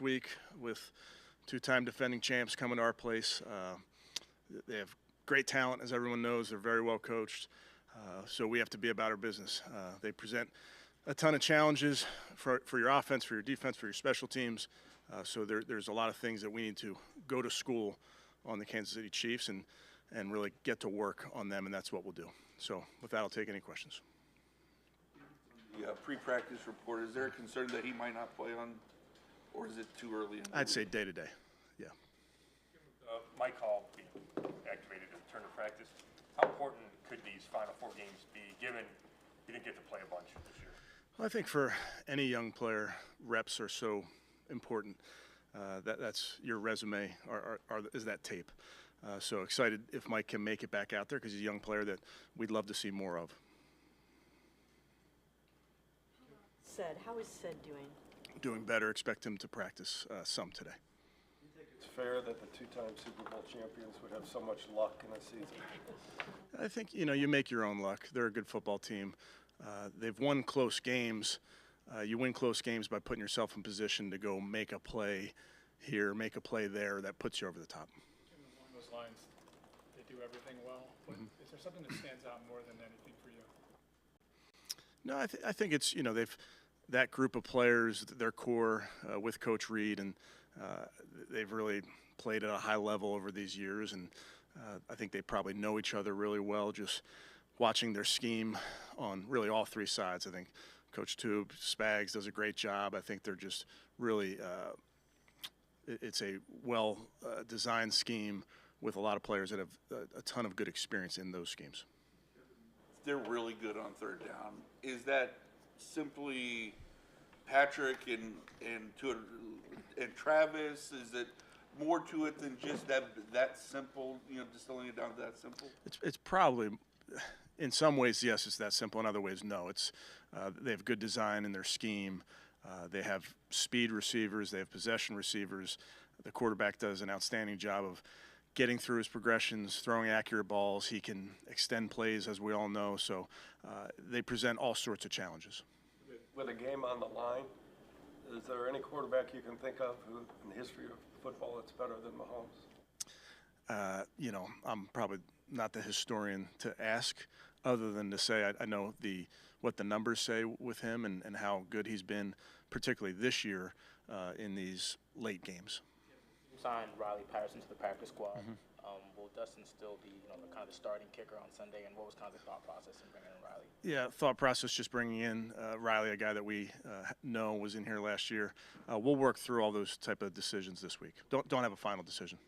week with two-time defending champs coming to our place. They have great talent, as everyone knows. They're very well coached, so we have to be about our business. They present a ton of challenges for your offense, for your defense, for your special teams. So there's a lot of things that we need to go to school on the Kansas City Chiefs and really get to work on them, and that's what we'll do. So with that, I'll take any questions. The pre-practice report, is there a concern that he might not play on, or is it too early? I'd say day to day, yeah. Mike Hall being activated to return to practice. How important could these final 4 games be, given he didn't get to play a bunch this year? Well, I think for any young player, reps are so important. That's your resume, is that tape. So excited if Mike can make it back out there because he's a young player that we'd love to see more of. How is Sid doing? Doing better. Expect him to practice some today. Do you think it's fair that the two-time Super Bowl champions would have so much luck in a season? I think, you make your own luck. They're a good football team. They've won close games. You win close games by putting yourself in position to go make a play here, make a play there that puts you over the top. Along those lines, they do everything well. Is there something that stands out more than anything for you? No, I think it's, that group of players, their core with Coach Reed, and they've really played at a high level over these years, and I think they probably know each other really well, just watching their scheme on really all 3 sides. I think Coach Tube, Spags does a great job. I think they're just really it's a well-designed scheme with a lot of players that have a ton of good experience in those schemes. They're really good on third down. Is that simply Patrick and Travis? Is it more to it than just that simple? Distilling it down to that simple. It's probably, in some ways, yes, it's that simple. In other ways, no. It's they have good design in their scheme. They have speed receivers. They have possession receivers. The quarterback does an outstanding job of getting through his progressions, throwing accurate balls. He can extend plays, as we all know. So they present all sorts of challenges. With a game on the line, is there any quarterback you can think of who, in the history of football, that's better than Mahomes? I'm probably not the historian to ask, other than to say I know what the numbers say with him and how good he's been, particularly this year in these late games. Signed Riley Patterson to the practice squad. Will Dustin still be, the starting kicker on Sunday? And what was kind of the thought process in bringing in Riley? Yeah, thought process just bringing in Riley, a guy that we know was in here last year. We'll work through all those type of decisions this week. Don't have a final decision.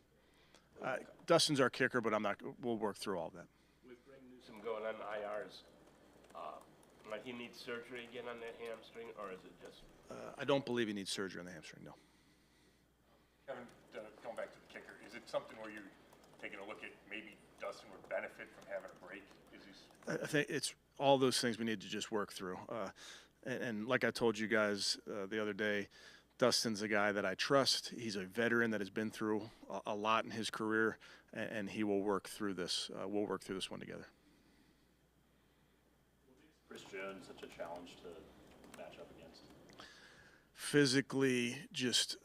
Dustin's our kicker, but we'll work through all of that. With Greg Newsome going on IRs, might he need surgery again on that hamstring, or is it just? I don't believe he needs surgery on the hamstring, no. Kevin, going back to the kicker, is it something where you're taking a look at maybe Dustin would benefit from having a break? I think it's all those things we need to just work through. And like I told you guys the other day, Dustin's a guy that I trust. He's a veteran that has been through a lot in his career, and he will work through this. We'll work through this one together. Chris Jones such a challenge to match up against? Physically, just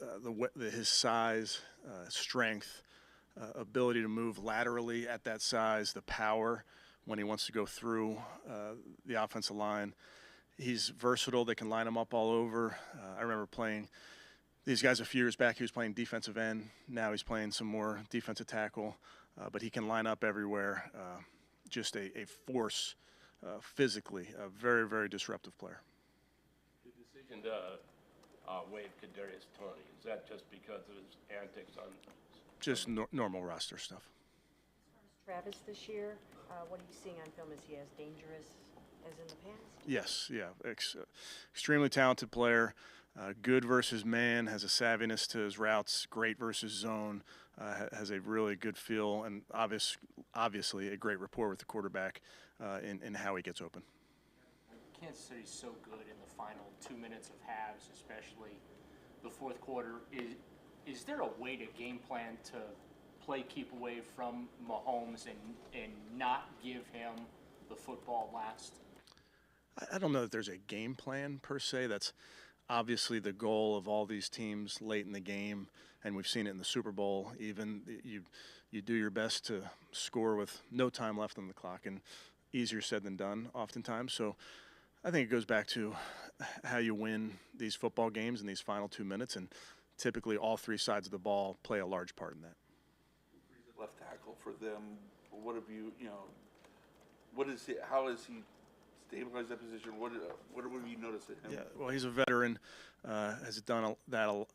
his size, strength, ability to move laterally at that size, the power when he wants to go through the offensive line. He's versatile. They can line him up all over. I remember playing these guys a few years back. He was playing defensive end. Now he's playing some more defensive tackle. But he can line up everywhere. Just a force physically. A very, very disruptive player. The decision to waive Kadarius Toney, is that just because of his antics on? Just normal roster stuff. As far as Travis this year, what are you seeing on film? Is he as dangerous as in the past? Yes, yeah. Extremely talented player. Good versus man, has a savviness to his routes. Great versus zone, has a really good feel, and obviously a great rapport with the quarterback in how he gets open. Kansas City's so good in the final 2 minutes of halves, especially the fourth quarter. Is there a way to game plan to play keep away from Mahomes and not give him the football last? I don't know that there's a game plan per se. obviously the goal of all these teams late in the game, and we've seen it in the Super Bowl, even you do your best to score with no time left on the clock, and easier said than done oftentimes. So I think it goes back to how you win these football games in these final 2 minutes, and typically all three sides of the ball play a large part in that. Left tackle for them. What have what is he? How has he stabilized that position? What have you noticed in him? Yeah, well, he's a veteran. Has done that,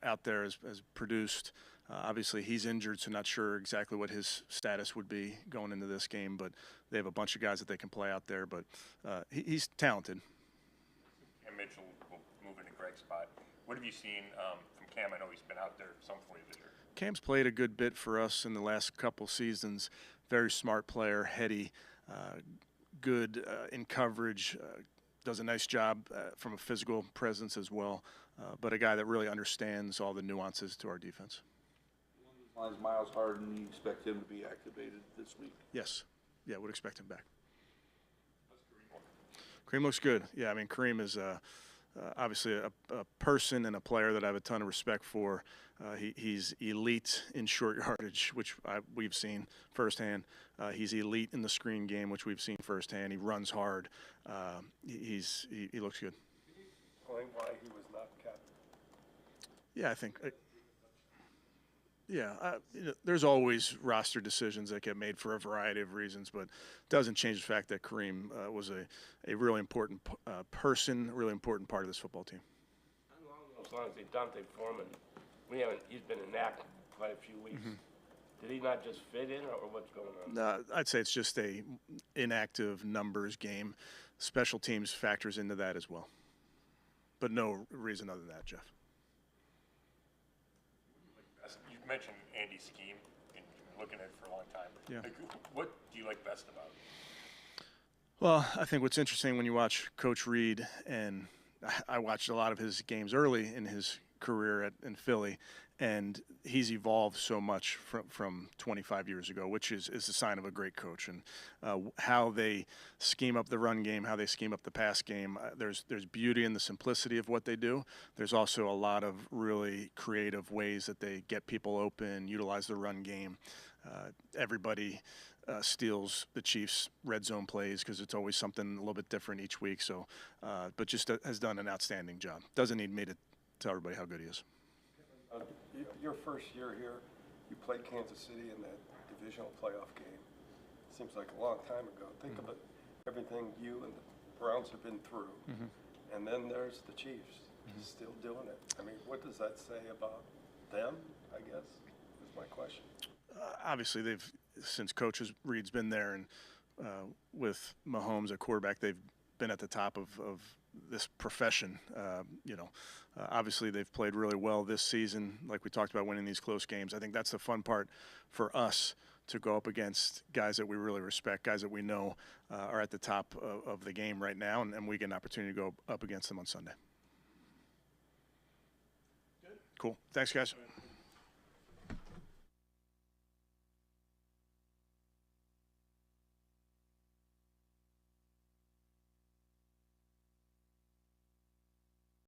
out there, has produced. Obviously, he's injured, so not sure exactly what his status would be going into this game. But they have a bunch of guys that they can play out there. But he's talented. And Mitchell will move into Greg's spot. What have you seen from Cam? I know he's been out there some for you this year. Cam's played a good bit for us in the last couple seasons. Very smart player, heady, good in coverage, does a nice job from a physical presence as well, but a guy that really understands all the nuances to our defense. Miles Harden, you expect him to be activated this week? Yes. Yeah, would expect him back. Kareem looks good. Yeah, I mean, Kareem is obviously a person and a player that I have a ton of respect for. He's elite in short yardage, which we've seen firsthand. He's elite in the screen game, which we've seen firsthand. He runs hard. He looks good. Explain why he was not kept. Yeah, I think. There's always roster decisions that get made for a variety of reasons, but it doesn't change the fact that Kareem was a really important person, a really important part of this football team. Along those lines, Dante Foreman, he's been inactive quite a few weeks. Mm-hmm. Did he not just fit in, or what's going on? No, I'd say it's just a inactive numbers game. Special teams factors into that as well, but no reason other than that, Jeff. You mentioned Andy's scheme, and you've been looking at it for a long time. Yeah. Like, what do you like best about it? Well, I think what's interesting when you watch Coach Reed, and I watched a lot of his games early in his career in Philly, and he's evolved so much from 25 years ago, which is a sign of a great coach. And how they scheme up the run game, how they scheme up the pass game, there's beauty in the simplicity of what they do. There's also a lot of really creative ways that they get people open, utilize the run game. Everybody steals the Chiefs' red zone plays because it's always something a little bit different each week. So, but just has done an outstanding job. Doesn't need me to tell everybody how good he is. Your first year here, you played Kansas City in that divisional playoff game. Seems like a long time ago. Think of it, everything you and the Browns have been through. Mm-hmm. And then there's the Chiefs still doing it. I mean, what does that say about them, I guess, is my question. Obviously, since Coach Reed's been there, and with Mahomes at quarterback, they've been at the top of this profession. Obviously they've played really well this season, like we talked about, winning these close games. I think that's the fun part for us, to go up against guys that we really respect, guys that we know are at the top of the game right now, and we get an opportunity to go up against them on Sunday. Good. Cool. Thanks, guys.